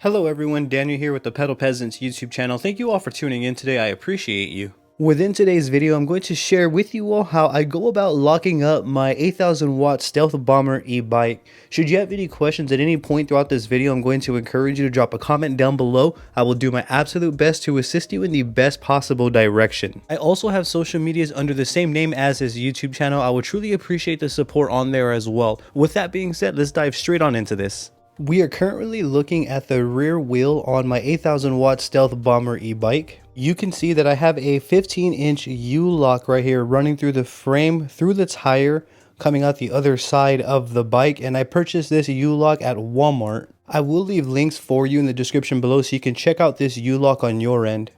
Hello everyone, Daniel here with the Pedal Peasants YouTube channel. Thank you all for tuning in today. I appreciate you. Within today's video, I'm going to share with you all how I go about locking up my 8,000 watt Stealth Bomber Ebike. Should you have any questions at any point throughout this video, I'm going to encourage you to drop a comment down below. I will do my absolute best to assist you in the best possible direction. I also have social medias under the same name as his YouTube channel. I would truly appreciate the support on there as well. With that being said, let's dive straight on into this. We are currently looking at the rear wheel on my 8,000 watt Stealth Bomber Ebike. You can see that I have a 15-inch U-lock right here running through the frame, through the tire, coming out the other side of the bike, and I purchased this U-lock at Walmart. I will leave links for you in the description below so you can check out this U-lock on your end.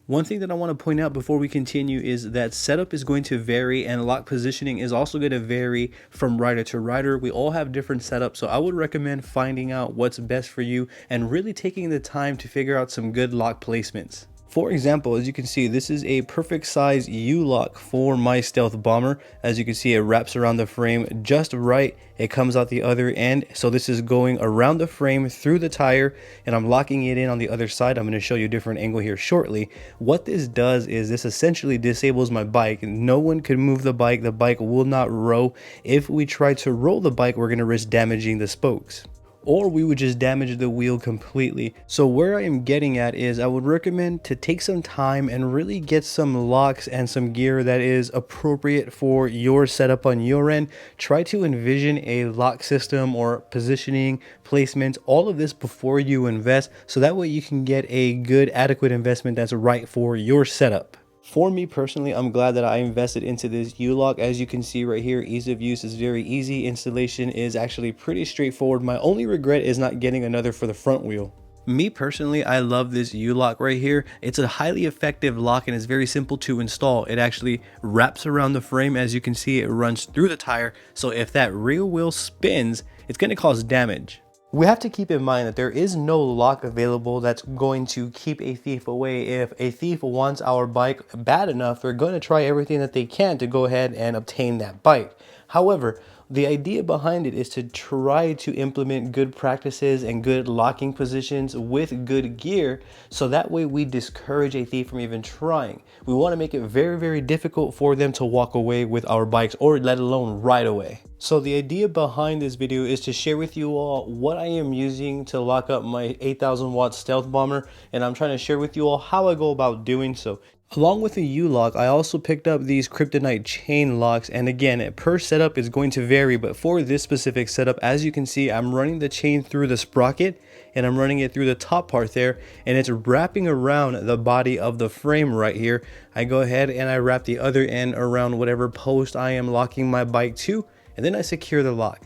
One thing that I want to point out before we continue is that setup is going to vary and lock positioning is also going to vary from rider to rider. We all have different setups, so I would recommend finding out what's best for you and really taking the time to figure out some good lock placements. For example, as you can see, this is a perfect size U-lock for my Stealth Bomber. As you can see, it wraps around the frame just right. It comes out the other end. So this is going around the frame through the tire, and I'm locking it in on the other side. I'm going to show you a different angle here shortly. What this does is this essentially disables my bike. No one can move the bike. The bike will not roll. If we try to roll the bike, we're going to risk damaging the spokes, or we would just damage the wheel completely. So where I am getting at is I would recommend to take some time and really get some locks and some gear that is appropriate for your setup on your end. Try to envision a lock system or positioning, placement, all of this before you invest, so that way you can get a good, adequate investment that's right for your setup. For me personally, I'm glad that I invested into this U-lock. As you can see right here, ease of use is very easy. Installation is actually pretty straightforward. My only regret is not getting another for the front wheel. Me personally, I love this U-lock right here. It's a highly effective lock and it's very simple to install. It actually wraps around the frame. As you can see, it runs through the tire. So if that rear wheel spins, it's going to cause damage. We have to keep in mind that there is no lock available that's going to keep a thief away. If a thief wants our bike bad enough, they're going to try everything that they can to go ahead and obtain that bike. However, the idea behind it is to try to implement good practices and good locking positions with good gear, so that way we discourage a thief from even trying. We want to make it very, very difficult for them to walk away with our bikes, or let alone ride away. So the idea behind this video is to share with you all what I am using to lock up my 8,000 watt Stealth Bomber, and I'm trying to share with you all how I go about doing so. Along with the U-lock, I also picked up these Kryptonite chain locks, and again, per setup is going to vary, but for this specific setup, as you can see, I'm running the chain through the sprocket, and I'm running it through the top part there, and it's wrapping around the body of the frame right here. I go ahead and I wrap the other end around whatever post I am locking my bike to, and then I secure the lock.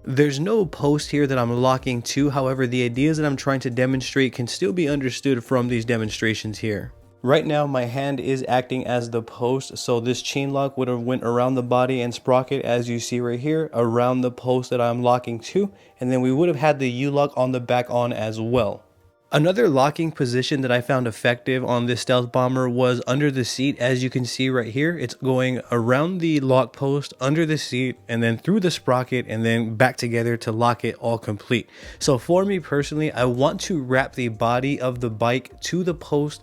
There's no post here that I'm locking to, however, the ideas that I'm trying to demonstrate can still be understood from these demonstrations here. Right now, my hand is acting as the post, so this chain lock would have went around the body and sprocket, as you see right here, around the post that I'm locking to, and then we would have had the U-lock on the back on as well. Another locking position that I found effective on this Stealth Bomber was under the seat. As you can see right here, it's going around the lock post, under the seat, and then through the sprocket, and then back together to lock it all complete. So for me personally, I want to wrap the body of the bike to the post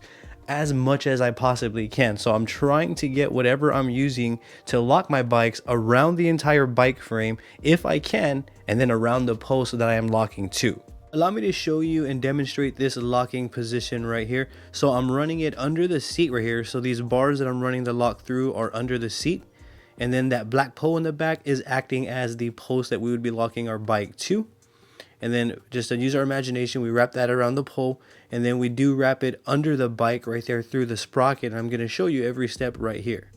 as much as I possibly can. So I'm trying to get whatever I'm using to lock my bikes around the entire bike frame if I can, and then around the post that I am locking to. Allow me to show you and demonstrate this locking position right here. So I'm running it under the seat right here. So these bars that I'm running the lock through are under the seat, and then that black pole in the back is acting as the post that we would be locking our bike to. And then just to use our imagination, we wrap that around the pole, and then we do wrap it under the bike right there through the sprocket. And I'm going to show you every step right here.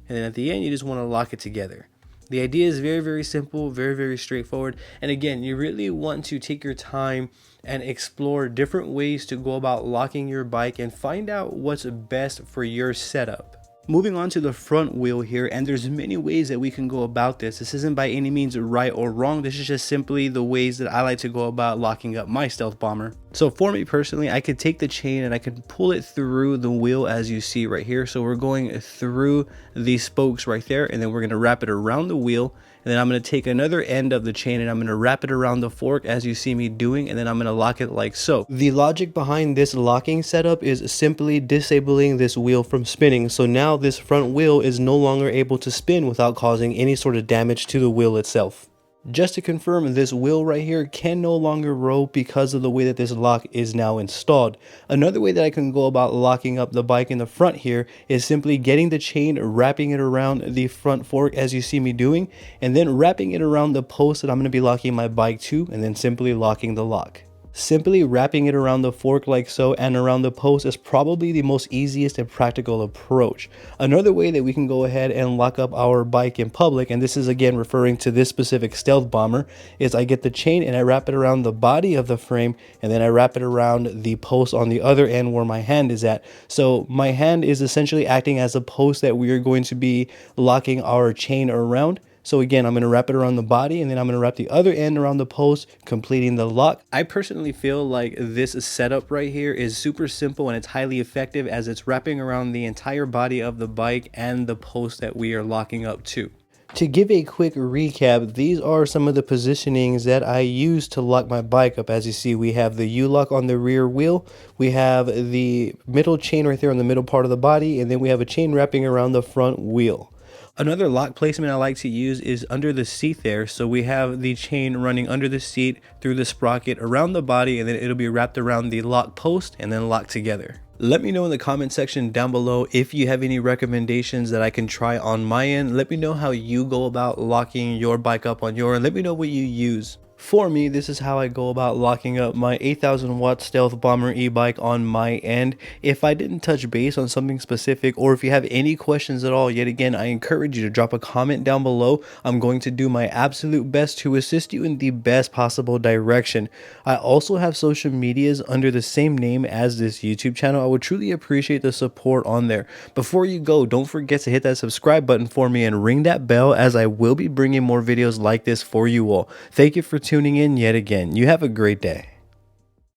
And then at the end, you just want to lock it together. The idea is very, very simple, very, very straightforward. And again, you really want to take your time and explore different ways to go about locking your bike and find out what's best for your setup. Moving on to the front wheel here, and there's many ways that we can go about this. This isn't by any means right or wrong. This is just simply the ways that I like to go about locking up my Stealth Bomber. So for me personally, I could take the chain and I could pull it through the wheel, as you see right here. So we're going through the spokes right there, and then we're going to wrap it around the wheel, and then I'm going to take another end of the chain and I'm going to wrap it around the fork as you see me doing, and then I'm going to lock it like so. The logic behind this locking setup is simply disabling this wheel from spinning, so now this front wheel is no longer able to spin without causing any sort of damage to the wheel itself. Just to confirm, this wheel right here can no longer roll because of the way that this lock is now installed. Another way that I can go about locking up the bike in the front here is simply getting the chain, wrapping it around the front fork as you see me doing, and then wrapping it around the post that I'm going to be locking my bike to, and then simply locking the lock. Simply wrapping it around the fork like so and around the post is probably the most easiest and practical approach. Another way that we can go ahead and lock up our bike in public, and this is again referring to this specific Stealth Bomber, is I get the chain and I wrap it around the body of the frame, and then I wrap it around the post on the other end where my hand is at. So my hand is essentially acting as a post that we are going to be locking our chain around. So again, I'm going to wrap it around the body, and then I'm going to wrap the other end around the post, completing the lock. I personally feel like this setup right here is super simple and it's highly effective, as it's wrapping around the entire body of the bike and the post that we are locking up to. To give a quick recap, these are some of the positionings that I use to lock my bike up. As you see, we have the U-lock on the rear wheel, we have the middle chain right there on the middle part of the body, and then we have a chain wrapping around the front wheel. Another lock placement I like to use is under the seat there. So we have the chain running under the seat through the sprocket around the body, and then it'll be wrapped around the lock post and then locked together. Let me know in the comment section down below if you have any recommendations that I can try on my end. Let me know how you go about locking your bike up on your end. Let me know what you use. For me, this is how I go about locking up my 8,000 watt Stealth Bomber e-bike on my end. If I didn't touch base on something specific, or if you have any questions at all, yet again, I encourage you to drop a comment down below. I'm going to do my absolute best to assist you in the best possible direction. I also have social medias under the same name as this YouTube channel. I would truly appreciate the support on there. Before you go, don't forget to hit that subscribe button for me and ring that bell, as I will be bringing more videos like this for you all. Thank you for tuning in yet again. You have a great day.